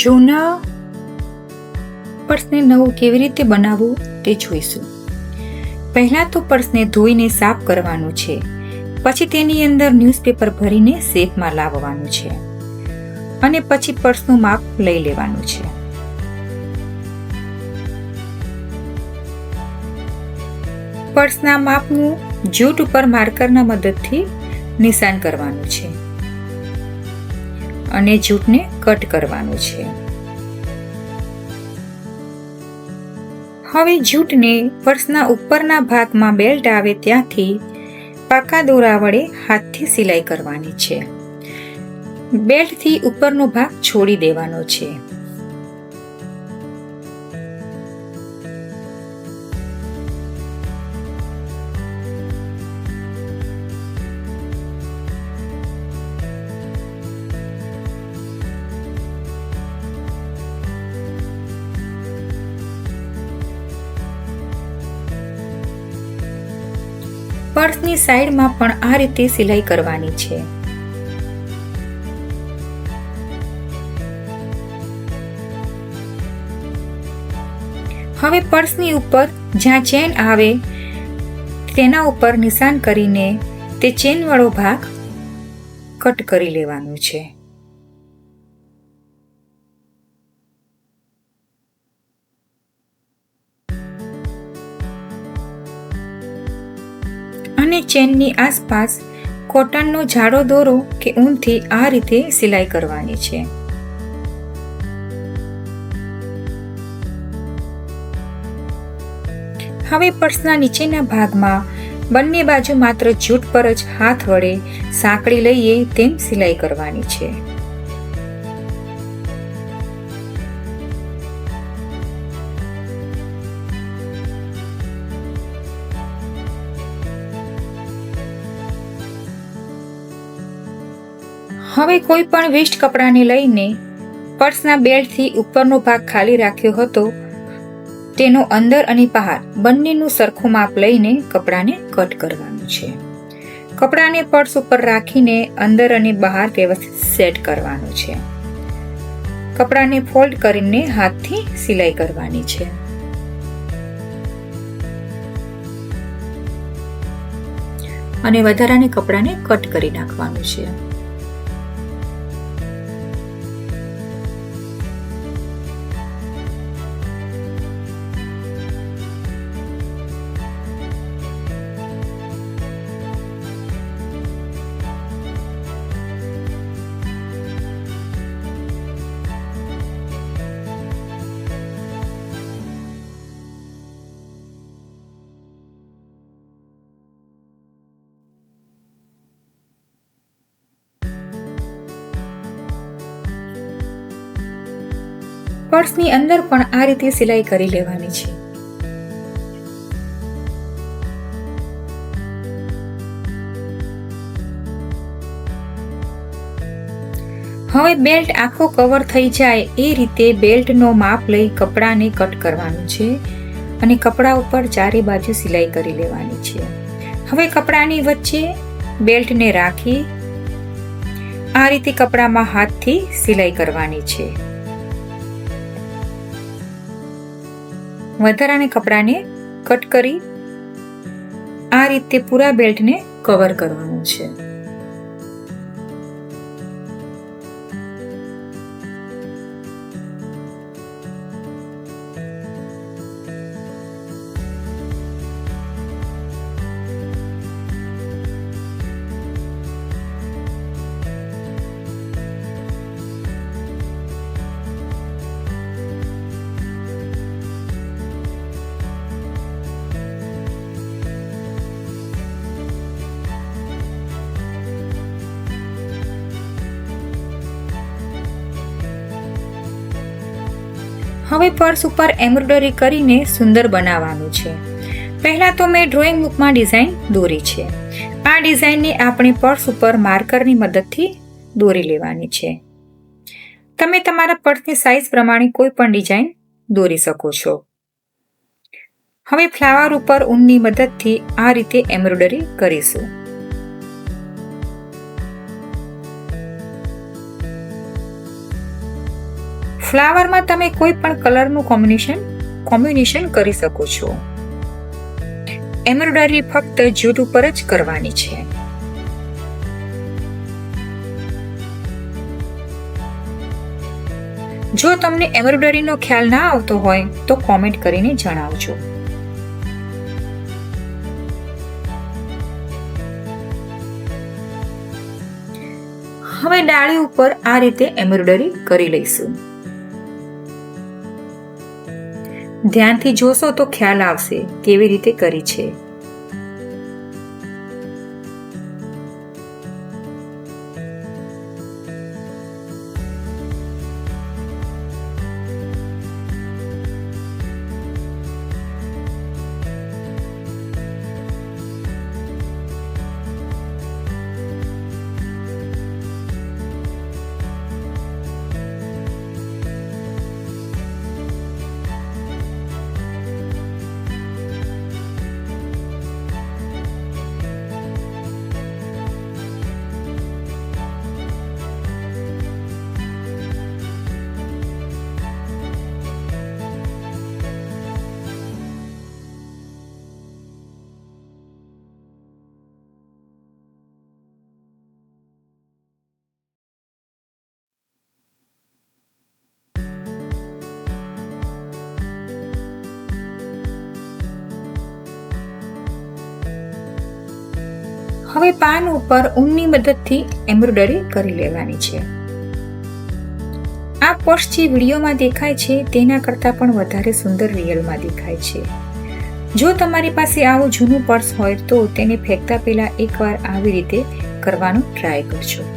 જૂના પર્સને નવું કેવી રીતે બનાવવું તે જોઈશું. પહેલાં તો પર્સને ધોઈને સાફ કરવાનું છે. પછી તેની અંદર ન્યૂઝપેપર ભરીને શેપમાં લાવવાનું છે અને પછી પર્સનું માપ લઈ લેવાનું છે. પર્સના માપનું જૂટ ઉપર માર્કરના મદદથી નિશાન કરવાનું છે અને જૂટને કટ કરવાનું છે. હવે જૂટને પર્સના ઉપરના ભાગમાં બેલ્ટ આવે ત્યાંથી પાકા દોરા વડે હાથથી સિલાઈ કરવાની છે. બેલ્ટથી ઉપરનો ભાગ છોડી દેવાનો છે. પર્સની સાઈડમાં પણ આ રીતે સિલાઈ કરવાની છે. હવે પર્સની ઉપર જ્યાં ચેન આવે તેના ઉપર નિશાન કરીને તે ચેન વાળો ભાગ કટ કરી લેવાનો છે. અને ચેનની આસપાસ કોટનનો જાડો દોરો કે ઊનથી આ રીતે સિલાઈ કરવાની છે. હવે પર્સના નીચેના ભાગમાં બંને બાજુ માત્ર જૂટ પર જ હાથ વડે સાંકળી લઈએ તેમ સિલાઈ કરવાની છે. હવે કોઈ પણ વેસ્ટ કપડાને લઈને પર્સના બેલ્ટથી ઉપરનો ભાગ ખાલી રાખ્યો હતો તેનો અંદર અને બહાર બંનેનું સરખું માપ લઈને કપડાને કટ કરવાનું છે. કપડાને પર્સ ઉપર રાખીને અંદર અને બહાર વ્યવસ્થિત સેટ કરવાનું છે. કપડાને ફોલ્ડ કરીને હાથથી સિલાઈ કરવાની છે. અને વધારાના કપડાને કટ કરી નાખવાનું છે. પર્સની અંદર પણ આ રીતે સિલાઈ કરી લેવાની છે. હવે બેલ્ટ આખો કવર થઈ જાય એ રીતે બેલ્ટનો માપ લઈ કપડાને કટ કરવાનું છે અને કપડા ઉપર ચારે બાજુ સિલાઈ કરી લેવાની છે. હવે કપડાની વચ્ચે બેલ્ટને રાખી આ રીતે કપડામાં હાથથી સિલાઈ કરવાની છે. વધારાના કપડાને કટ કરી આ રીતે પૂરા બેલ્ટને કવર કરવાનું છે. હવે પર્સ ઉપર એમ્બ્રોઇડરી કરીને સુંદર બનાવવાનું છે. પહેલા તો મેં ડ્રોઈંગ બુકમાં ડિઝાઇન દોરી છે. આ ડિઝાઇનને આપણે પર્સ ઉપર માર્કરની મદદથી દોરી લેવાની છે. તમે તમારા પર્સની સાઇઝ પ્રમાણે કોઈ પણ ડિઝાઇન દોરી શકો છો. હવે ફ્લાવર ઉપર ઊનની મદદથી આ રીતે એમ્બ્રોઇડરી કરીશું. ફ્લાવરમાં તમે કોઈ પણ કલરનું કોમ્બિનેશન કરી શકો છો. એમ્બ્રોઇડરી ફક્ત જૂટ ઉપર જ કરવાની છે. જો તમને એમ્બ્રોઇડરીનો ખ્યાલ ના આવતો હોય તો કોમેન્ટ કરીને જણાવજો. હવે ડાળી ઉપર આ રીતે એમ્બ્રોઇડરી કરી લઈશું. ધ્યાનથી જોશો તો ખ્યાલ આવશે કેવી રીતે કરી છે. હવે પાન ઉપર ઊનની મદદથી એમ્બ્રોઇડરી કરી લેવાની છે. આ પર્સ જે વિડીયોમાં દેખાય છે તેના કરતાં પણ વધારે સુંદર રિયલમાં દેખાય છે. જો તમારી પાસે આવું જૂનું પર્સ હોય તો તેને ફેંકતા પહેલા એકવાર આવી રીતે કરવાનું ટ્રાય કરજો.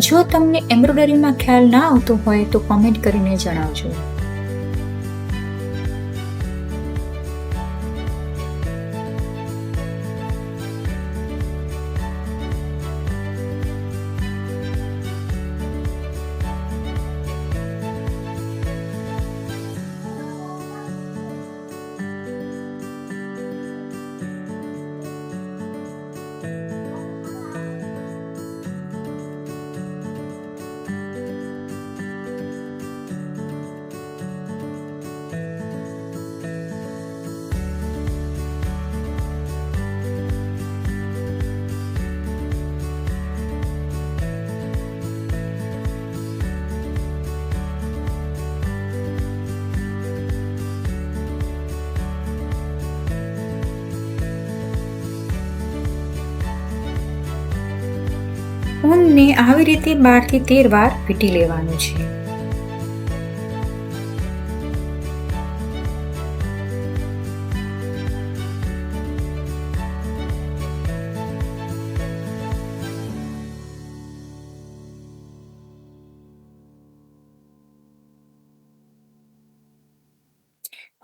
જો તમને એમ્બ્રોઇડરીમાં ખ્યાલ ના આવતો હોય તો કોમેન્ટ કરીને જણાવજો. ઊનને આવી રીતે 12 થી 13 વાર વીંટી લેવાનું છે.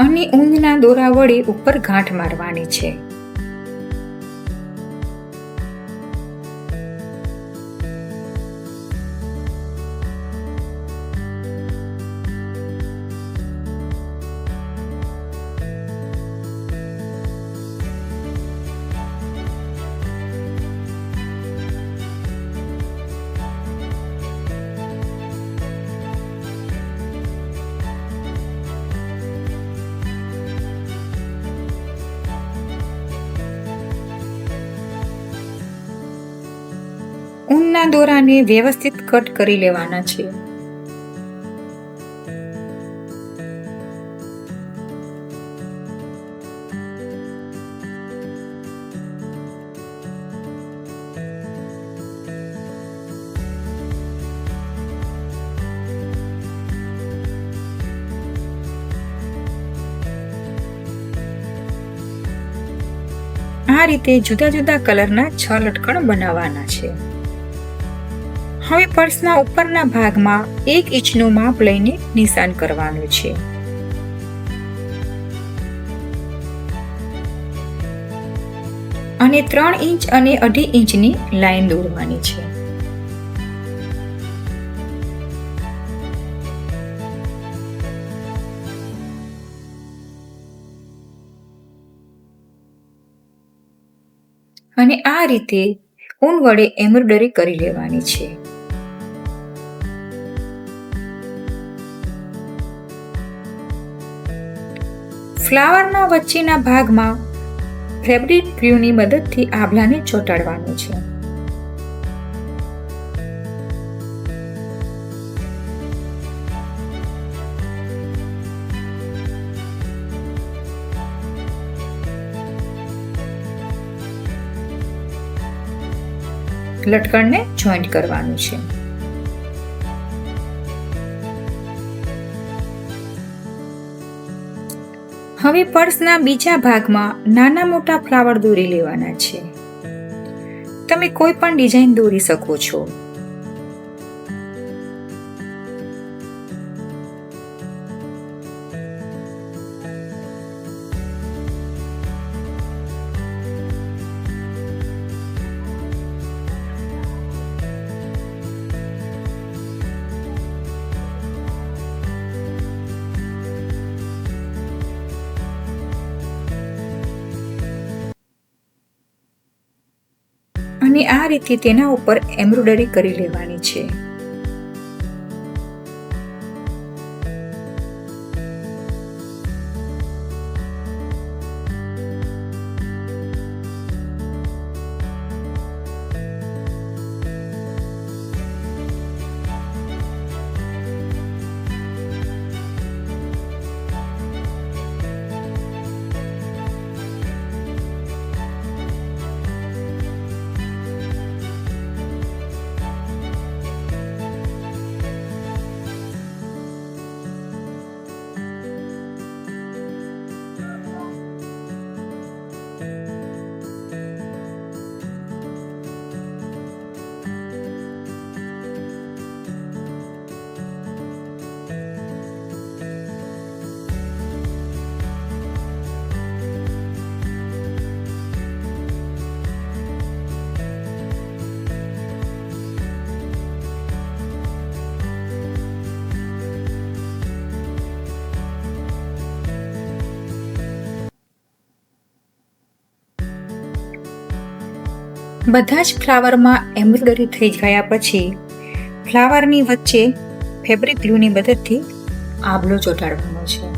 અને ઊનના દોરા વડે ઉપર ગાંઠ મારવાની છે. પર્સના દોરાને વ્યવસ્થિત કટ કરી લેવાના છે. આ રીતે જુદા જુદા કલરના 6 લટકણ બનાવવાના છે. હવે પર્સના ઉપરના ભાગમાં 1 ઇંચનું માપ લઈને નિશાન કરવાનું છે. અને 3 ઇંચ અને 2.5 ઇંચની લાઈન દોરવાની છે. અને આ રીતે ઊન વડે એમ્બ્રોઇડરી કરી લેવાની છે. ફ્લાવરના વચ્ચેના ભાગમાં ફેબ્રિક ગ્લુની મદદથી આભલાને ચોંટાડવાનું છે. લટકણને જોઈન્ટ કરવાનું છે. હવે પર્સના બીજા ભાગમાં નાના મોટા ફ્લાવર દોરી લેવાના છે. તમે કોઈ પણ ડિઝાઇન દોરી શકો છો. અને આ રીતે તેના ઉપર એમ્બ્રોઇડરી કરી લેવાની છે. બધા જ ફ્લાવરમાં એમ્બ્રોઇડરી થઈ ગયા પછી ફ્લાવરની વચ્ચે ફેબ્રિક ગ્લુની મદદથી આભલો ચોંટાડવાનો છે.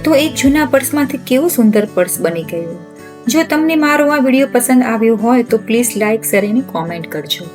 તો એક જૂના પર્સમાંથી કેવું સુંદર પર્સ બની ગયું. જો તમને મારો આ વિડીયો પસંદ આવ્યો હોય તો પ્લીઝ લાઇક, શેર અને કોમેન્ટ કરજો.